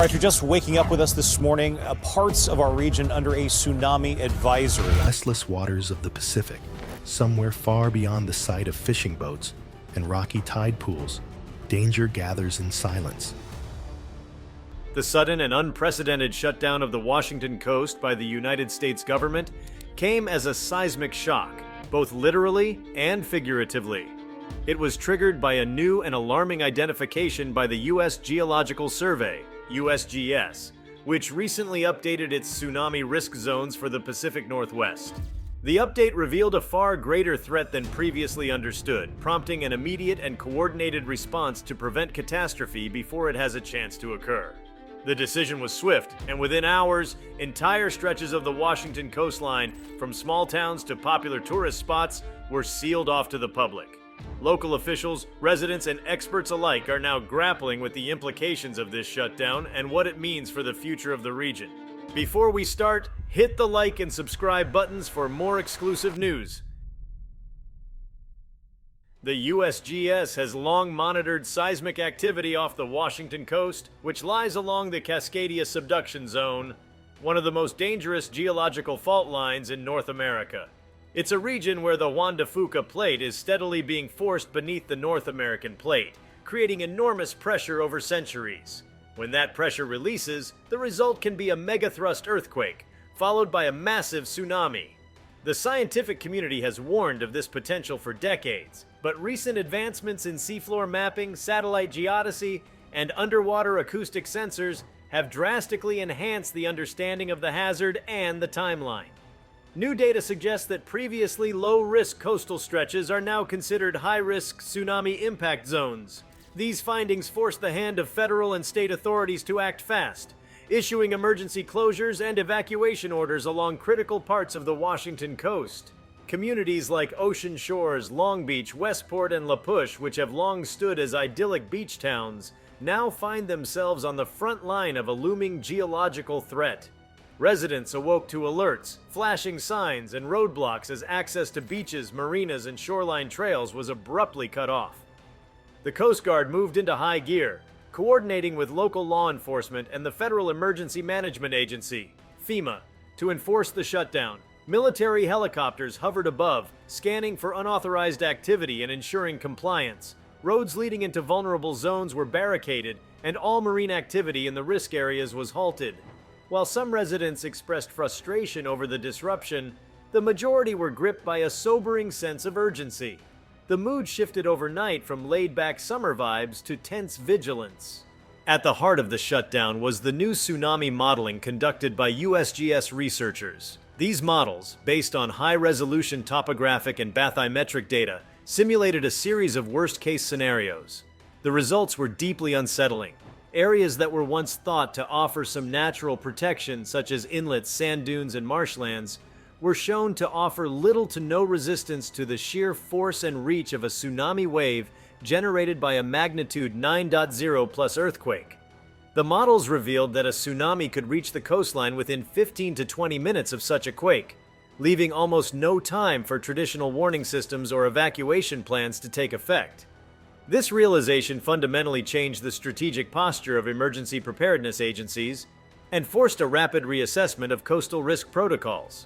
All right, if you're just waking up with us this morning, parts of our region under a tsunami advisory. Restless waters of the Pacific, somewhere far beyond the sight of fishing boats and rocky tide pools, danger gathers in silence. The sudden and unprecedented shutdown of the Washington coast by the United States government came as a seismic shock, both literally and figuratively. It was triggered by a new and alarming identification by the US Geological Survey, USGS, which recently updated its tsunami risk zones for the Pacific Northwest. The update revealed a far greater threat than previously understood, prompting an immediate and coordinated response to prevent catastrophe before it has a chance to occur. The decision was swift, and within hours, entire stretches of the Washington coastline, from small towns to popular tourist spots, were sealed off to the public. Local officials, residents, and experts alike are now grappling with the implications of this shutdown and what it means for the future of the region. Before we start, hit the like and subscribe buttons for more exclusive news. The USGS has long monitored seismic activity off the Washington coast, which lies along the Cascadia Subduction Zone, one of the most dangerous geological fault lines in North America. It's a region where the Juan de Fuca plate is steadily being forced beneath the North American plate, creating enormous pressure over centuries. When that pressure releases, the result can be a megathrust earthquake, followed by a massive tsunami. The scientific community has warned of this potential for decades, but recent advancements in seafloor mapping, satellite geodesy, and underwater acoustic sensors have drastically enhanced the understanding of the hazard and the timeline. New data suggests that previously low-risk coastal stretches are now considered high-risk tsunami impact zones. These findings force the hand of federal and state authorities to act fast, issuing emergency closures and evacuation orders along critical parts of the Washington coast. Communities like Ocean Shores, Long Beach, Westport, and La Push, which have long stood as idyllic beach towns, now find themselves on the front line of a looming geological threat. Residents awoke to alerts, flashing signs, and roadblocks as access to beaches, marinas, and shoreline trails was abruptly cut off. The Coast Guard moved into high gear, coordinating with local law enforcement and the Federal Emergency Management Agency, FEMA, to enforce the shutdown. Military helicopters hovered above, scanning for unauthorized activity and ensuring compliance. Roads leading into vulnerable zones were barricaded, and all marine activity in the risk areas was halted. While some residents expressed frustration over the disruption, the majority were gripped by a sobering sense of urgency. The mood shifted overnight from laid-back summer vibes to tense vigilance. At the heart of the shutdown was the new tsunami modeling conducted by USGS researchers. These models, based on high-resolution topographic and bathymetric data, simulated a series of worst-case scenarios. The results were deeply unsettling. Areas that were once thought to offer some natural protection, such as inlets, sand dunes, and marshlands, were shown to offer little to no resistance to the sheer force and reach of a tsunami wave generated by a magnitude 9.0 plus earthquake. The models revealed that a tsunami could reach the coastline within 15 to 20 minutes of such a quake, leaving almost no time for traditional warning systems or evacuation plans to take effect. This realization fundamentally changed the strategic posture of emergency preparedness agencies and forced a rapid reassessment of coastal risk protocols.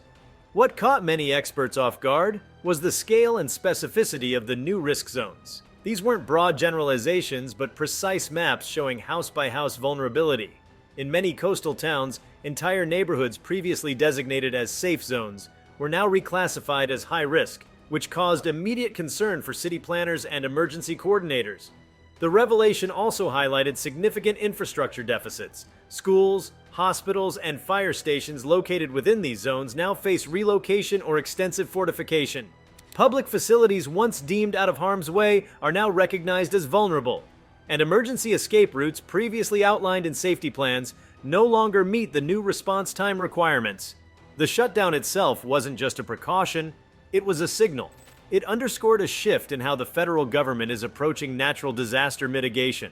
What caught many experts off guard was the scale and specificity of the new risk zones. These weren't broad generalizations, but precise maps showing house-by-house vulnerability. In many coastal towns, entire neighborhoods previously designated as safe zones were now reclassified as high risk, which caused immediate concern for city planners and emergency coordinators. The revelation also highlighted significant infrastructure deficits. Schools, hospitals, and fire stations located within these zones now face relocation or extensive fortification. Public facilities once deemed out of harm's way are now recognized as vulnerable, and emergency escape routes previously outlined in safety plans no longer meet the new response time requirements. The shutdown itself wasn't just a precaution, it was a signal. It underscored a shift in how the federal government is approaching natural disaster mitigation.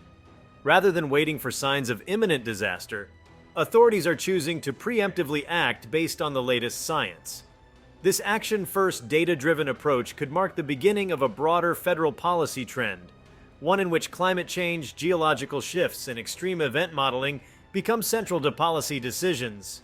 Rather than waiting for signs of imminent disaster, authorities are choosing to preemptively act based on the latest science. This action-first, data-driven approach could mark the beginning of a broader federal policy trend, one in which climate change, geological shifts, and extreme event modeling become central to policy decisions.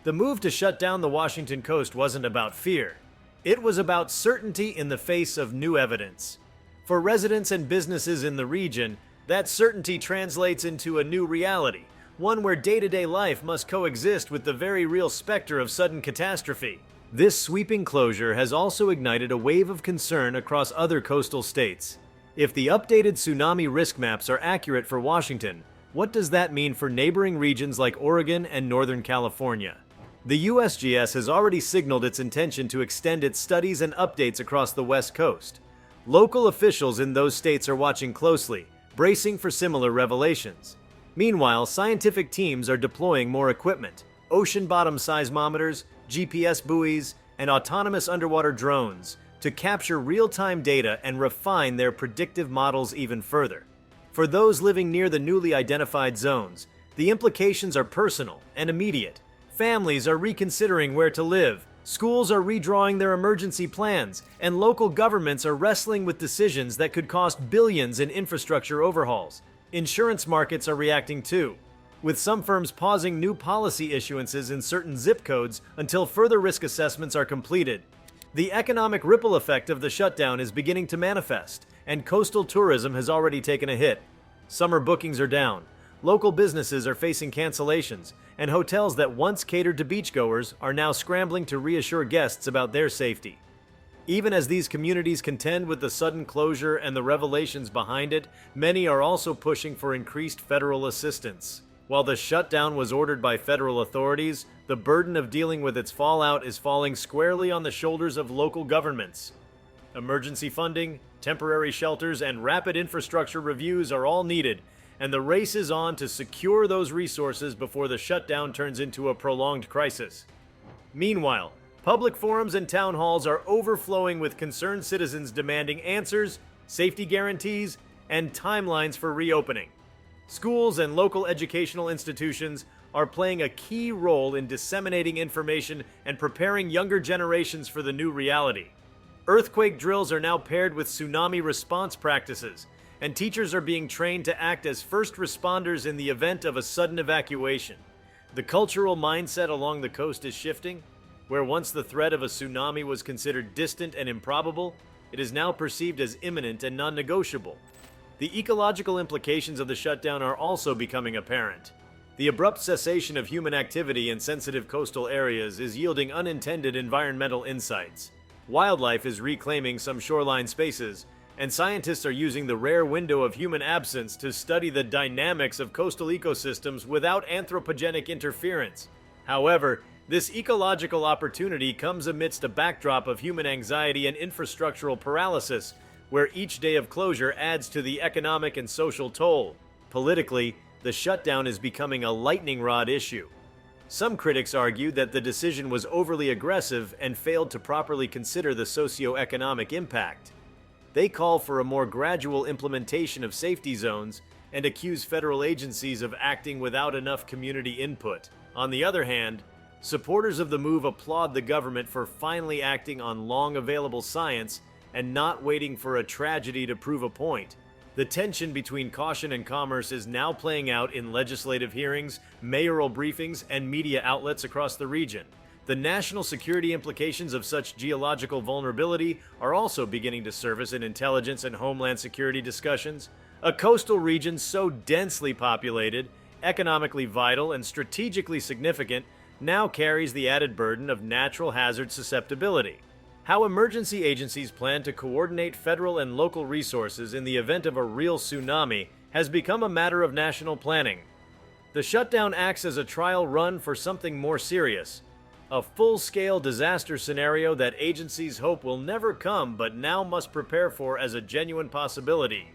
The move to shut down the Washington coast wasn't about fear. It was about certainty in the face of new evidence. For residents and businesses in the region, that certainty translates into a new reality, one where day-to-day life must coexist with the very real specter of sudden catastrophe. This sweeping closure has also ignited a wave of concern across other coastal states. If the updated tsunami risk maps are accurate for Washington, what does that mean for neighboring regions like Oregon and Northern California? The USGS has already signaled its intention to extend its studies and updates across the West Coast. Local officials in those states are watching closely, bracing for similar revelations. Meanwhile, scientific teams are deploying more equipment: ocean bottom seismometers, GPS buoys, and autonomous underwater drones to capture real-time data and refine their predictive models even further. For those living near the newly identified zones, the implications are personal and immediate. Families are reconsidering where to live, schools are redrawing their emergency plans, and local governments are wrestling with decisions that could cost billions in infrastructure overhauls. Insurance markets are reacting too, with some firms pausing new policy issuances in certain zip codes until further risk assessments are completed. The economic ripple effect of the shutdown is beginning to manifest, and coastal tourism has already taken a hit. Summer bookings are down, local businesses are facing cancellations, and hotels that once catered to beachgoers are now scrambling to reassure guests about their safety. Even as these communities contend with the sudden closure and the revelations behind it, many are also pushing for increased federal assistance. While the shutdown was ordered by federal authorities, the burden of dealing with its fallout is falling squarely on the shoulders of local governments. Emergency funding, temporary shelters, and rapid infrastructure reviews are all needed, and the race is on to secure those resources before the shutdown turns into a prolonged crisis. Meanwhile, public forums and town halls are overflowing with concerned citizens demanding answers, safety guarantees, and timelines for reopening. Schools and local educational institutions are playing a key role in disseminating information and preparing younger generations for the new reality. Earthquake drills are now paired with tsunami response practices, and teachers are being trained to act as first responders in the event of a sudden evacuation. The cultural mindset along the coast is shifting. Where once the threat of a tsunami was considered distant and improbable, it is now perceived as imminent and non-negotiable. The ecological implications of the shutdown are also becoming apparent. The abrupt cessation of human activity in sensitive coastal areas is yielding unintended environmental insights. Wildlife is reclaiming some shoreline spaces, and scientists are using the rare window of human absence to study the dynamics of coastal ecosystems without anthropogenic interference. However, this ecological opportunity comes amidst a backdrop of human anxiety and infrastructural paralysis, where each day of closure adds to the economic and social toll. Politically, the shutdown is becoming a lightning rod issue. Some critics argue that the decision was overly aggressive and failed to properly consider the socio-economic impact. They call for a more gradual implementation of safety zones and accuse federal agencies of acting without enough community input. On the other hand, supporters of the move applaud the government for finally acting on long-available science and not waiting for a tragedy to prove a point. The tension between caution and commerce is now playing out in legislative hearings, mayoral briefings, and media outlets across the region. The national security implications of such geological vulnerability are also beginning to surface in intelligence and homeland security discussions. A coastal region so densely populated, economically vital, and strategically significant now carries the added burden of natural hazard susceptibility. How emergency agencies plan to coordinate federal and local resources in the event of a real tsunami has become a matter of national planning. The shutdown acts as a trial run for something more serious, a full-scale disaster scenario that agencies hope will never come but now must prepare for as a genuine possibility.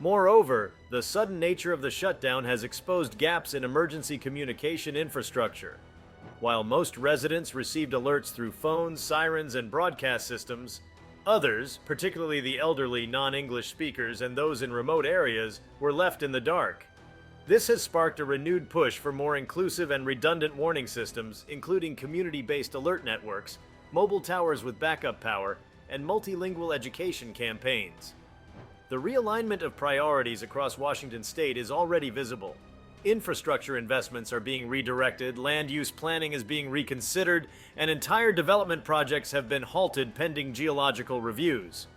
Moreover, the sudden nature of the shutdown has exposed gaps in emergency communication infrastructure. While most residents received alerts through phones, sirens, and broadcast systems, others, particularly the elderly non-English speakers and those in remote areas, were left in the dark. This has sparked a renewed push for more inclusive and redundant warning systems, including community-based alert networks, mobile towers with backup power, and multilingual education campaigns. The realignment of priorities across Washington state is already visible. Infrastructure investments are being redirected, land use planning is being reconsidered, and entire development projects have been halted pending geological reviews.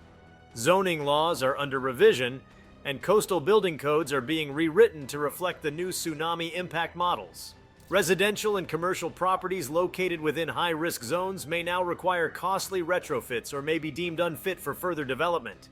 Zoning laws are under revision, and coastal building codes are being rewritten to reflect the new tsunami impact models. Residential and commercial properties located within high-risk zones may now require costly retrofits or may be deemed unfit for further development.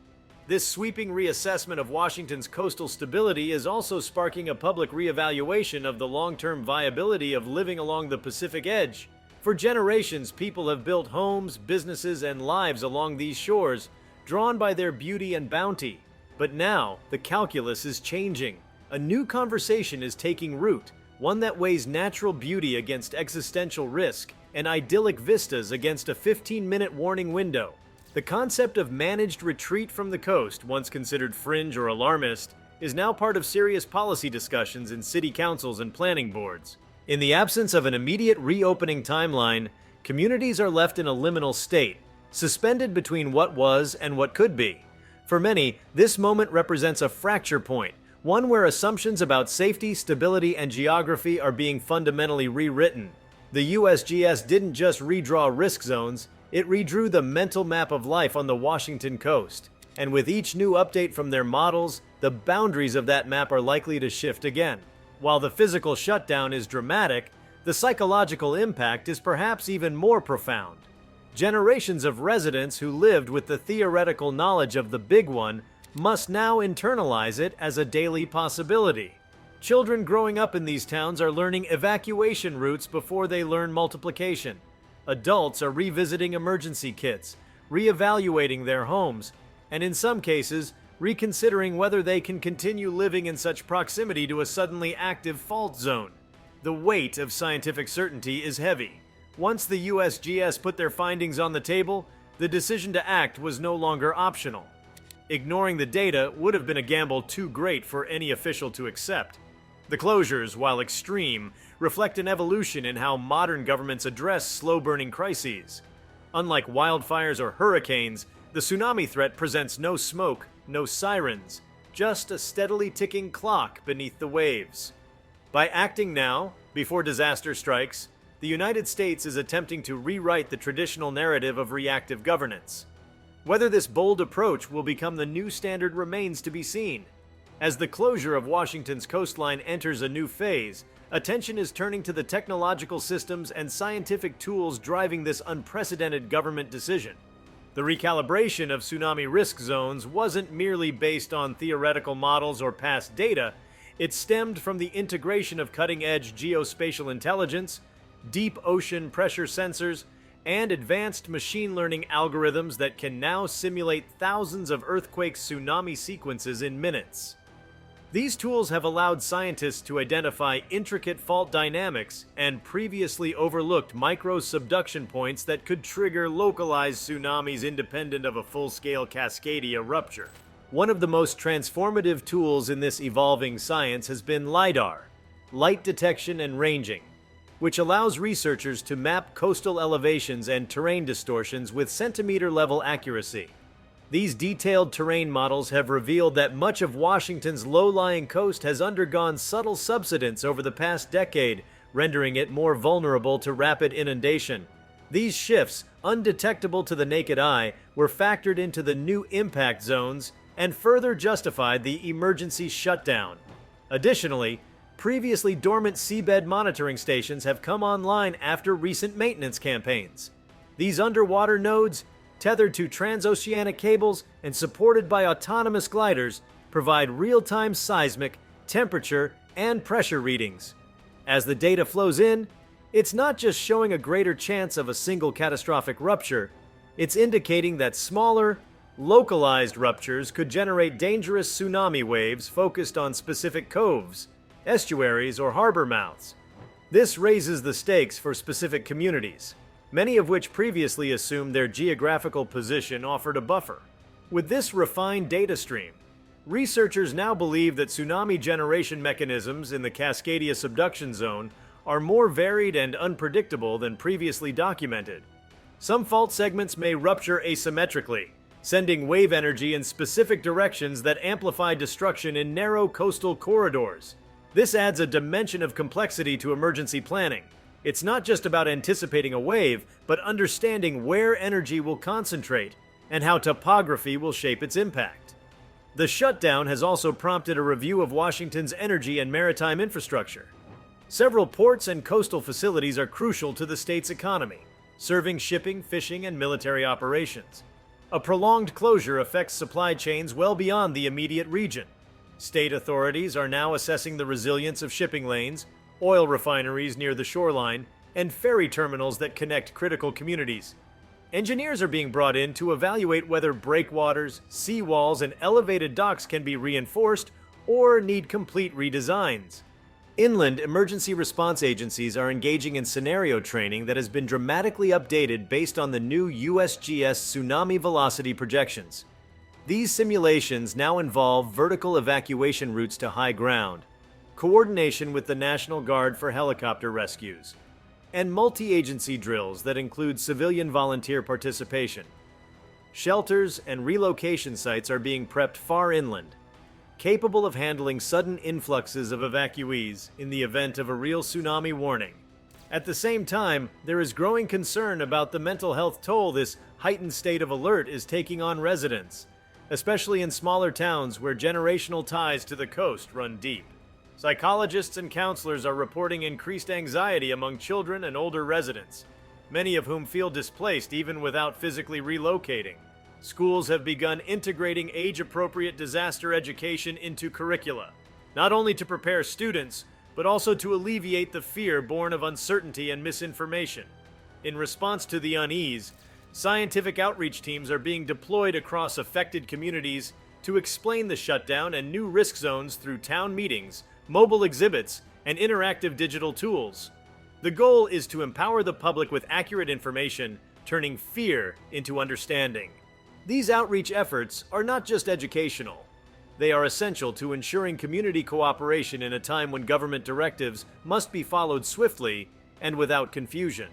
This sweeping reassessment of Washington's coastal stability is also sparking a public reevaluation of the long-term viability of living along the Pacific edge. For generations, people have built homes, businesses, and lives along these shores, drawn by their beauty and bounty. But now, the calculus is changing. A new conversation is taking root, one that weighs natural beauty against existential risk and idyllic vistas against a 15-minute warning window. The concept of managed retreat from the coast, once considered fringe or alarmist, is now part of serious policy discussions in city councils and planning boards. In the absence of an immediate reopening timeline, communities are left in a liminal state, suspended between what was and what could be. For many, this moment represents a fracture point, one where assumptions about safety, stability, and geography are being fundamentally rewritten. The USGS didn't just redraw risk zones, it redrew the mental map of life on the Washington coast. And with each new update from their models, the boundaries of that map are likely to shift again. While the physical shutdown is dramatic, the psychological impact is perhaps even more profound. Generations of residents who lived with the theoretical knowledge of the big one must now internalize it as a daily possibility. Children growing up in these towns are learning evacuation routes before they learn multiplication. Adults are revisiting emergency kits, reevaluating their homes, and in some cases, reconsidering whether they can continue living in such proximity to a suddenly active fault zone. The weight of scientific certainty is heavy. Once the USGS put their findings on the table, the decision to act was no longer optional. Ignoring the data would have been a gamble too great for any official to accept. The closures, while extreme, reflect an evolution in how modern governments address slow-burning crises. Unlike wildfires or hurricanes, the tsunami threat presents no smoke, no sirens, just a steadily ticking clock beneath the waves. By acting now, before disaster strikes, the United States is attempting to rewrite the traditional narrative of reactive governance. Whether this bold approach will become the new standard remains to be seen. As the closure of Washington's coastline enters a new phase, attention is turning to the technological systems and scientific tools driving this unprecedented government decision. The recalibration of tsunami risk zones wasn't merely based on theoretical models or past data, it stemmed from the integration of cutting-edge geospatial intelligence, deep ocean pressure sensors, and advanced machine learning algorithms that can now simulate thousands of earthquake tsunami sequences in minutes. These tools have allowed scientists to identify intricate fault dynamics and previously overlooked micro-subduction points that could trigger localized tsunamis independent of a full-scale Cascadia rupture. One of the most transformative tools in this evolving science has been LiDAR, light detection and ranging, which allows researchers to map coastal elevations and terrain distortions with centimeter-level accuracy. These detailed terrain models have revealed that much of Washington's low-lying coast has undergone subtle subsidence over the past decade, rendering it more vulnerable to rapid inundation. These shifts, undetectable to the naked eye, were factored into the new impact zones and further justified the emergency shutdown. Additionally, previously dormant seabed monitoring stations have come online after recent maintenance campaigns. These underwater nodes, tethered to transoceanic cables and supported by autonomous gliders, provide real-time seismic, temperature, and pressure readings. As the data flows in, it's not just showing a greater chance of a single catastrophic rupture, it's indicating that smaller, localized ruptures could generate dangerous tsunami waves focused on specific coves, estuaries, or harbor mouths. This raises the stakes for specific communities, many of which previously assumed their geographical position offered a buffer. With this refined data stream, researchers now believe that tsunami generation mechanisms in the Cascadia Subduction Zone are more varied and unpredictable than previously documented. Some fault segments may rupture asymmetrically, sending wave energy in specific directions that amplify destruction in narrow coastal corridors. This adds a dimension of complexity to emergency planning. It's not just about anticipating a wave, but understanding where energy will concentrate and how topography will shape its impact. The shutdown has also prompted a review of Washington's energy and maritime infrastructure. Several ports and coastal facilities are crucial to the state's economy, serving shipping, fishing, and military operations. A prolonged closure affects supply chains well beyond the immediate region. State authorities are now assessing the resilience of shipping lanes, oil refineries near the shoreline, and ferry terminals that connect critical communities. Engineers are being brought in to evaluate whether breakwaters, seawalls, and elevated docks can be reinforced or need complete redesigns. Inland emergency response agencies are engaging in scenario training that has been dramatically updated based on the new USGS tsunami velocity projections. These simulations now involve vertical evacuation routes to high ground, coordination with the National Guard for helicopter rescues, and multi-agency drills that include civilian volunteer participation. Shelters and relocation sites are being prepped far inland, capable of handling sudden influxes of evacuees in the event of a real tsunami warning. At the same time, there is growing concern about the mental health toll this heightened state of alert is taking on residents, especially in smaller towns where generational ties to the coast run deep. Psychologists and counselors are reporting increased anxiety among children and older residents, many of whom feel displaced even without physically relocating. Schools have begun integrating age-appropriate disaster education into curricula, not only to prepare students, but also to alleviate the fear born of uncertainty and misinformation. In response to the unease, scientific outreach teams are being deployed across affected communities to explain the shutdown and new risk zones through town meetings, mobile exhibits, and interactive digital tools. The goal is to empower the public with accurate information, turning fear into understanding. These outreach efforts are not just educational. They are essential to ensuring community cooperation in a time when government directives must be followed swiftly and without confusion.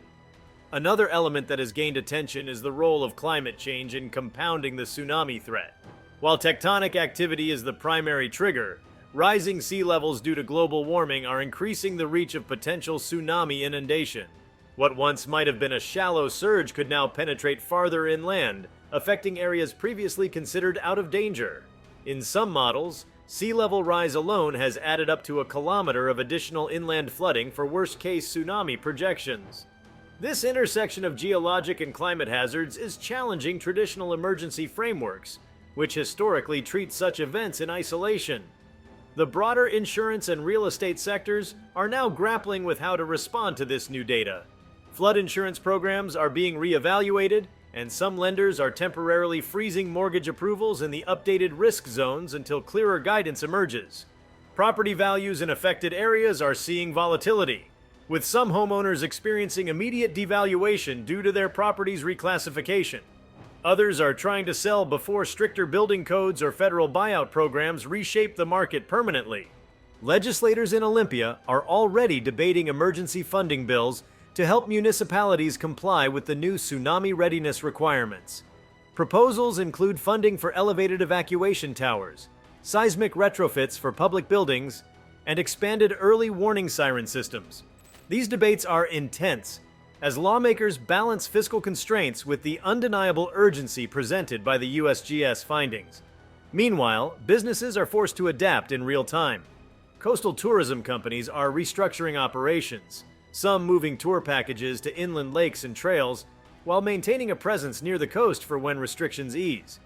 Another element that has gained attention is the role of climate change in compounding the tsunami threat. While tectonic activity is the primary trigger, rising sea levels due to global warming are increasing the reach of potential tsunami inundation. What once might have been a shallow surge could now penetrate farther inland, affecting areas previously considered out of danger. In some models, sea level rise alone has added up to 1 kilometer of additional inland flooding for worst-case tsunami projections. This intersection of geologic and climate hazards is challenging traditional emergency frameworks, which historically treat such events in isolation. The broader insurance and real estate sectors are now grappling with how to respond to this new data. Flood insurance programs are being reevaluated, and some lenders are temporarily freezing mortgage approvals in the updated risk zones until clearer guidance emerges. Property values in affected areas are seeing volatility, with some homeowners experiencing immediate devaluation due to their property's reclassification. Others are trying to sell before stricter building codes or federal buyout programs reshape the market permanently. Legislators in Olympia are already debating emergency funding bills to help municipalities comply with the new tsunami readiness requirements. Proposals include funding for elevated evacuation towers, seismic retrofits for public buildings, and expanded early warning siren systems. These debates are intense, as lawmakers balance fiscal constraints with the undeniable urgency presented by the USGS findings. Meanwhile, businesses are forced to adapt in real time. Coastal tourism companies are restructuring operations, some moving tour packages to inland lakes and trails, while maintaining a presence near the coast for when restrictions ease.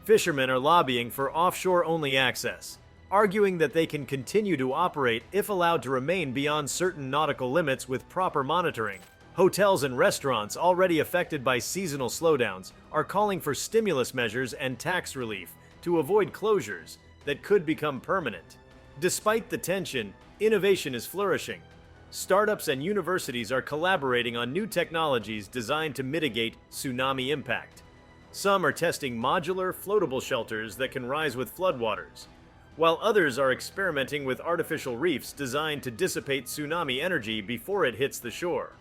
Fishermen are lobbying for offshore-only access, arguing that they can continue to operate if allowed to remain beyond certain nautical limits with proper monitoring. Hotels and restaurants already affected by seasonal slowdowns are calling for stimulus measures and tax relief to avoid closures that could become permanent. Despite the tension, innovation is flourishing. Startups and universities are collaborating on new technologies designed to mitigate tsunami impact. Some are testing modular, floatable shelters that can rise with floodwaters, while others are experimenting with artificial reefs designed to dissipate tsunami energy before it hits the shore.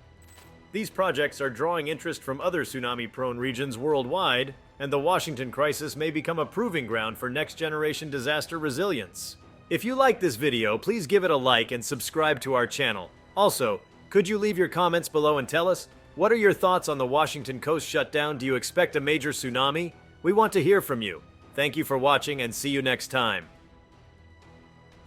These projects are drawing interest from other tsunami-prone regions worldwide, and the Washington crisis may become a proving ground for next-generation disaster resilience. If you like this video, please give it a like and subscribe to our channel. Also, could you leave your comments below and tell us, what are your thoughts on the Washington coast shutdown? Do you expect a major tsunami? We want to hear from you. Thank you for watching and see you next time.